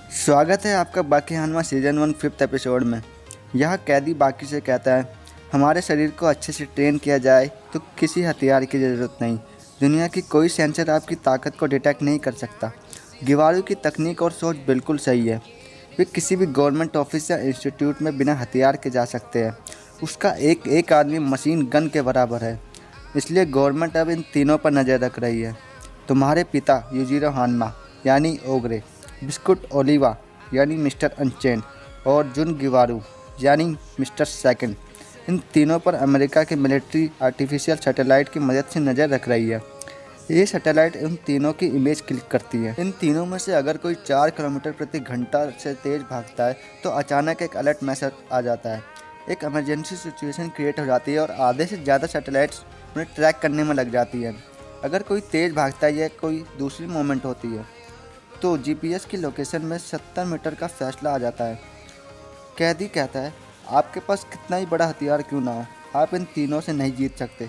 स्वागत है आपका बाकी हनुमा सीजन 1 5th एपिसोड में। यह कैदी बाकी से कहता है, हमारे शरीर को अच्छे से ट्रेन किया जाए तो किसी हथियार की ज़रूरत नहीं। दुनिया की कोई सेंसर आपकी ताकत को डिटेक्ट नहीं कर सकता। गिवारू की तकनीक और सोच बिल्कुल सही है। वे किसी भी गवर्नमेंट ऑफिस या इंस्टीट्यूट में बिना हथियार के जा सकते हैं। उसका एक एक आदमी मशीन गन के बराबर है। इसलिए गवर्नमेंट अब इन तीनों पर नज़र रख रही है। तुम्हारे पिता यूजिरो हानमा यानी ओग्रे, बिस्कुट ओलिवा यानी मिस्टर अनचेन और जुन गिवारू यानी मिस्टर सेकंड, इन तीनों पर अमेरिका की मिलिट्री आर्टिफिशियल सैटेलाइट की मदद से नज़र रख रही है। ये सैटेलाइट इन तीनों की इमेज क्लिक करती है। इन तीनों में से अगर कोई 4 किलोमीटर प्रति घंटा से तेज़ भागता है तो अचानक एक अलर्ट मैसेज आ जाता है। एक इमरजेंसी सिचुएशन क्रिएट हो जाती है और आधे से ज़्यादा सैटेलाइट्स उन्हें ट्रैक करने में लग जाती है। अगर कोई तेज़ भागता है या कोई दूसरी मूवमेंट होती है तो जीपीएस की लोकेशन में 70 मीटर का फैसला आ जाता है। कैदी कहता है, आपके पास कितना ही बड़ा हथियार क्यों ना हो, आप इन तीनों से नहीं जीत सकते।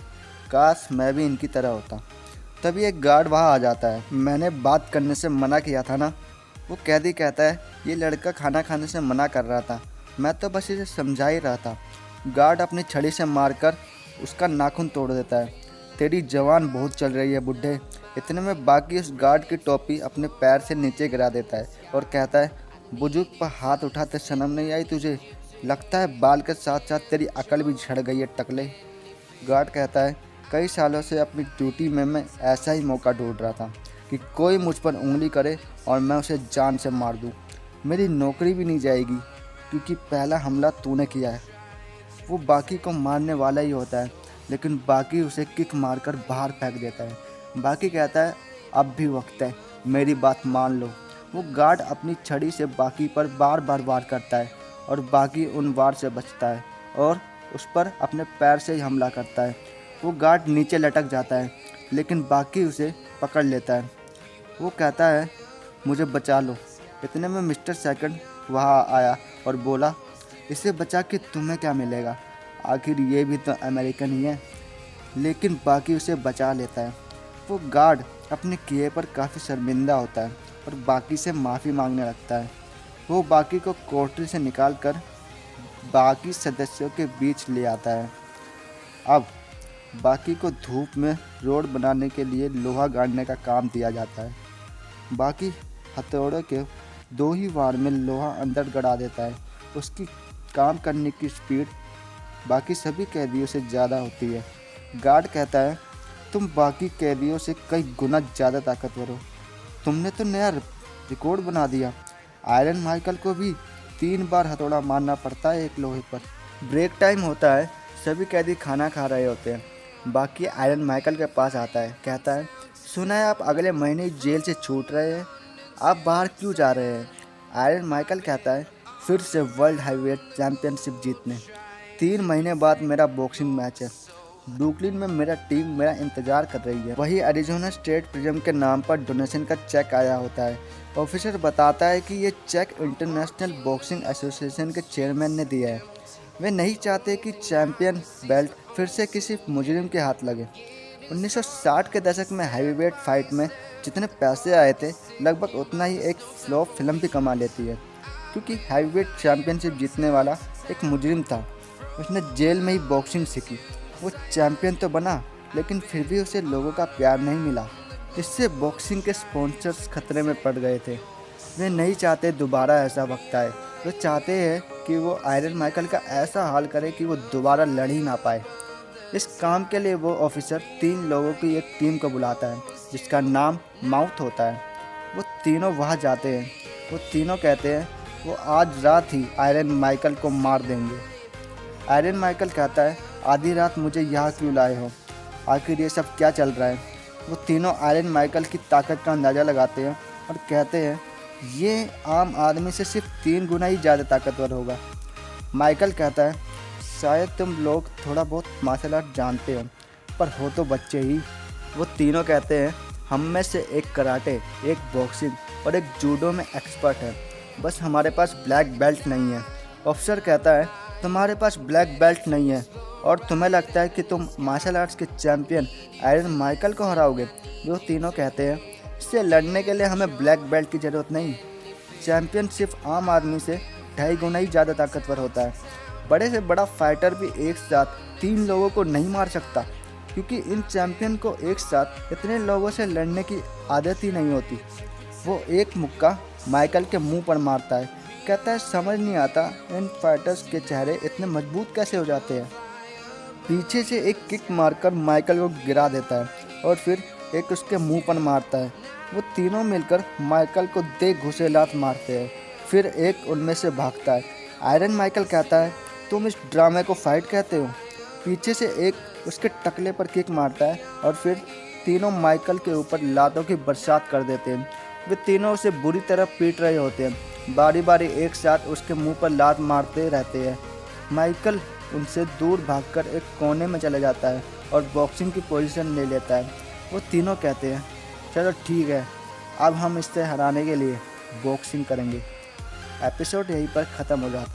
काश मैं भी इनकी तरह होता। तभी एक गार्ड वहाँ आ जाता है। मैंने बात करने से मना किया था ना। वो कैदी कहता है, ये लड़का खाना खाने से मना कर रहा था, मैं तो बस इसे समझा ही रहा था। गार्ड अपनी छड़ी से मारकर उसका नाखून तोड़ देता है। तेरी जवान बहुत चल रही है बुड्ढे। इतने में बाकी उस गार्ड की टोपी अपने पैर से नीचे गिरा देता है और कहता है, बुजुर्ग पर हाथ उठाते शर्म नहीं आई तुझे? लगता है बाल के साथ साथ तेरी अकल भी झड़ गई है टकले। गार्ड कहता है, कई सालों से अपनी ड्यूटी में मैं ऐसा ही मौका ढूंढ रहा था कि कोई मुझ पर उंगली करे और मैं उसे जान से मार दूं। मेरी नौकरी भी नहीं जाएगी क्योंकि पहला हमला तूने किया है। वो बाकी को मारने वाला ही होता है, लेकिन बाकी उसे किक मारकर बाहर फेंक देता है। बाकी कहता है, अब भी वक्त है, मेरी बात मान लो। वो गार्ड अपनी छड़ी से बाकी पर बार बार वार करता है और बाकी उन वार से बचता है और उस पर अपने पैर से ही हमला करता है। वो गार्ड नीचे लटक जाता है, लेकिन बाकी उसे पकड़ लेता है। वो कहता है, मुझे बचा लो। इतने में मिस्टर सेकंड वहाँ आया और बोला, इसे बचा के तुम्हें क्या मिलेगा, आखिर ये भी तो अमेरिकन ही है। लेकिन बाकी उसे बचा लेता है। वो गार्ड अपने किए पर काफ़ी शर्मिंदा होता है और बाकी से माफ़ी मांगने लगता है। वो बाकी को कोठरी से निकालकर बाकी सदस्यों के बीच ले आता है। अब बाकी को धूप में रोड बनाने के लिए लोहा गाड़ने का काम दिया जाता है। बाकी हथौड़े के 2 ही वार में लोहा अंदर गड़ा देता है। उसकी काम करने की स्पीड बाकी सभी कैदियों से ज़्यादा होती है। गार्ड कहता है, तुम बाकी कैदियों से कई गुना ज़्यादा ताकतवर हो। तुमने तो नया रिकॉर्ड बना दिया। आयरन माइकल को भी 3 बार हथौड़ा मारना पड़ता है एक लोहे पर। ब्रेक टाइम होता है, सभी कैदी खाना खा रहे होते हैं। बाकी आयरन माइकल के पास आता है, कहता है, सुना है आप अगले महीने जेल से छूट रहे हैं, आप बाहर क्यों जा रहे हैं? आयरन माइकल कहता है, फिर से वर्ल्ड हैवीवेट चैम्पियनशिप जीतने। 3 महीने बाद मेरा बॉक्सिंग मैच है। ब्रुकलिन में मेरा टीम मेरा इंतज़ार कर रही है। वही एरिज़ोना स्टेट प्रिजन के नाम पर डोनेशन का चेक आया होता है। ऑफिसर बताता है कि ये चेक इंटरनेशनल बॉक्सिंग एसोसिएशन के चेयरमैन ने दिया है। वे नहीं चाहते कि चैंपियन बेल्ट फिर से किसी मुजरिम के हाथ लगे। 1960 के दशक में हैवीवेट फाइट में जितने पैसे आए थे, लगभग उतना ही एक फ्लॉप फिल्म भी कमा लेती है, क्योंकि हैवीवेट चैंपियनशिप जीतने वाला एक मुजरिम था। उसने जेल में ही बॉक्सिंग सीखी। वो चैंपियन तो बना, लेकिन फिर भी उसे लोगों का प्यार नहीं मिला। इससे बॉक्सिंग के स्पॉन्सर्स खतरे में पड़ गए थे। वे नहीं चाहते दोबारा ऐसा वक्त आए। वे चाहते हैं कि वो आयरन माइकल का ऐसा हाल करे कि वो दोबारा लड़ ही ना पाए। इस काम के लिए वो ऑफिसर 3 लोगों की एक टीम को बुलाता है, जिसका नाम माउथ होता है। वो तीनों वहाँ जाते हैं। वो तीनों कहते हैं, वो आज रात ही आयरन माइकल को मार देंगे। आयरन माइकल कहता है, आधी रात मुझे यहाँ क्यों लाए हो, आखिर ये सब क्या चल रहा है? वो तीनों आयरन माइकल की ताकत का अंदाज़ा लगाते हैं और कहते हैं, ये आम आदमी से सिर्फ 3 गुना ही ज़्यादा ताकतवर होगा। माइकल कहता है, शायद तुम लोग थोड़ा बहुत मार्शल आर्ट जानते हो, पर हो तो बच्चे ही। वो तीनों कहते हैं, हम में से एक कराटे, एक बॉक्सिंग और एक जूडो में एक्सपर्ट है, बस हमारे पास ब्लैक बेल्ट नहीं है। ऑफिसर कहता है, तुम्हारे पास ब्लैक बेल्ट नहीं है और तुम्हें लगता है कि तुम मार्शल आर्ट्स के चैंपियन आयरन माइकल को हराओगे? वो तीनों कहते हैं, इससे लड़ने के लिए हमें ब्लैक बेल्ट की ज़रूरत नहीं, चैंपियन सिर्फ आम आदमी से 2.5 गुना ही ज़्यादा ताकतवर होता है। बड़े से बड़ा फाइटर भी एक साथ 3 लोगों को नहीं मार सकता, क्योंकि इन चैंपियन को एक साथ इतने लोगों से लड़ने की आदत ही नहीं होती। वो एक मुक्का माइकल के मुंह पर मारता है, कहता है समझ नहीं आता इन फाइटर्स के चेहरे इतने मजबूत कैसे हो जाते हैं। पीछे से एक किक मारकर माइकल को गिरा देता है और फिर एक उसके मुंह पर मारता है। वो तीनों मिलकर माइकल को दे घुसे लात मारते हैं, फिर एक उनमें से भागता है। आयरन माइकल कहता है तुम इस ड्रामे को फाइट कहते हो। पीछे से एक उसके टकले पर किक मारता है और फिर तीनों माइकल के ऊपर लातों की बरसात कर देते हैं। वे तीनों उसे बुरी तरह पीट रहे होते हैं, बारी बारी एक साथ उसके मुंह पर लात मारते रहते हैं। माइकल उनसे दूर भागकर एक कोने में चला जाता है और बॉक्सिंग की पोजीशन ले लेता है। वो तीनों कहते हैं चलो ठीक है, अब हम इससे हराने के लिए बॉक्सिंग करेंगे। एपिसोड यहीं पर ख़त्म हो जाता है।